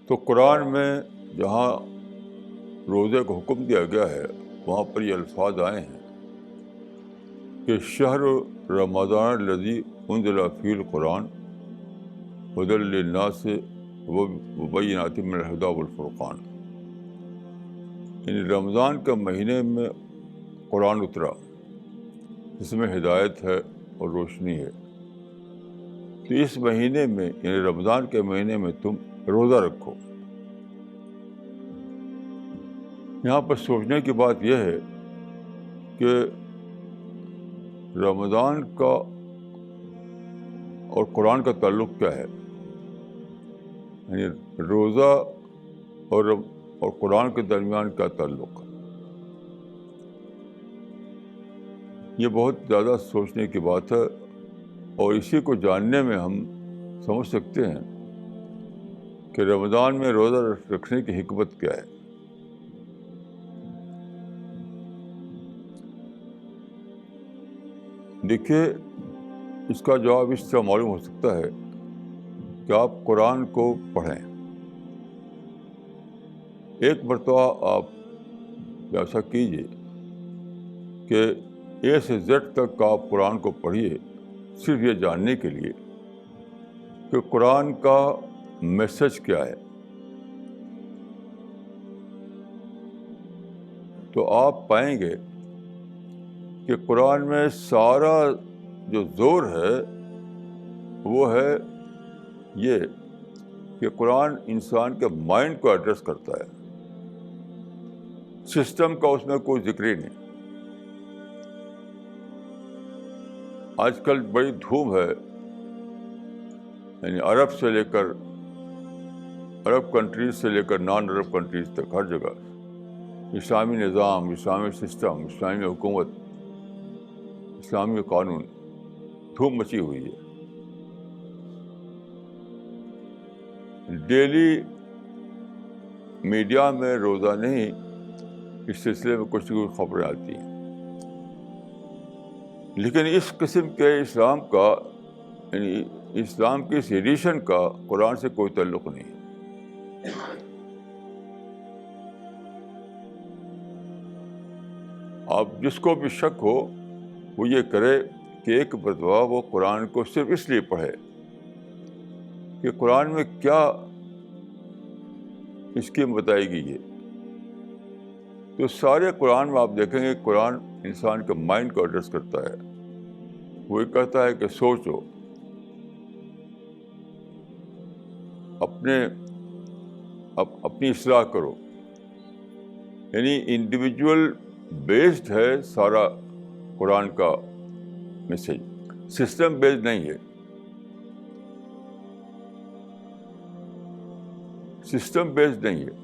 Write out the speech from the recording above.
تو قرآن میں جہاں روزے کو حکم دیا گیا ہے وہاں پر یہ الفاظ آئے ہیں کہ شہر رمضان الذی انزل فیہ القرآن ہدی للناس وبینات من الہدی والفرقان، یعنی رمضان کے مہینے میں قرآن اترا جس میں ہدایت ہے اور روشنی ہے. تو اس مہینے میں یعنی رمضان کے مہینے میں تم روزہ رکھو. یہاں پر سوچنے کی بات یہ ہے کہ رمضان کا اور قرآن کا تعلق کیا ہے. یعنی روزہ اور قرآن کے درمیان کیا تعلق ہے. یہ بہت زیادہ سوچنے کی بات ہے، اور اسی کو جاننے میں ہم سمجھ سکتے ہیں کہ رمضان میں روزہ رکھنے کی حکمت کیا ہے. دیکھیے، اس کا جواب اس سے معلوم ہو سکتا ہے کہ آپ قرآن کو پڑھیں. ایک مرتبہ آپ ایسا کیجیے کہ اے سے زیڈ تک آپ قرآن کو پڑھیے، صرف یہ جاننے کے لیے کہ قرآن کا میسج کیا ہے. تو آپ پائیں گے کہ قرآن میں سارا جو زور ہے وہ ہے یہ کہ قرآن انسان کے مائنڈ کو ایڈریس کرتا ہے. سسٹم کا اس میں کوئی ذکر ہی نہیں. آج کل بڑی دھوم ہے، یعنی عرب سے لے کر عرب کنٹریز سے لے کر نان عرب کنٹریز تک ہر جگہ اسلامی نظام، اسلامی سسٹم، اسلامی حکومت، اسلامی قانون، دھوم مچی ہوئی ہے. ڈیلی میڈیا میں روزانہ ہی اس سلسلے میں کچھ خبریں آتی ہیں. لیکن اس قسم کے اسلام کا، یعنی اسلام کی اس ایڈیشن کا قرآن سے کوئی تعلق نہیں. آپ جس کو بھی شک ہو وہ یہ کرے کہ ایک مرتبہ وہ قرآن کو صرف اس لیے پڑھے کہ قرآن میں کیا اسکیم بتائی گئی ہے. تو سارے قرآن میں آپ دیکھیں گے قرآن انسان کے مائنڈ کو ایڈریس کرتا ہے. وہ یہ کہتا ہے کہ سوچو، اپنی اصلاح کرو. یعنی انڈیویجول بیسڈ ہے سارا قرآن کا میسج، سسٹم بیسڈ نہیں ہے. سسٹم بیسڈ نہیں ہے.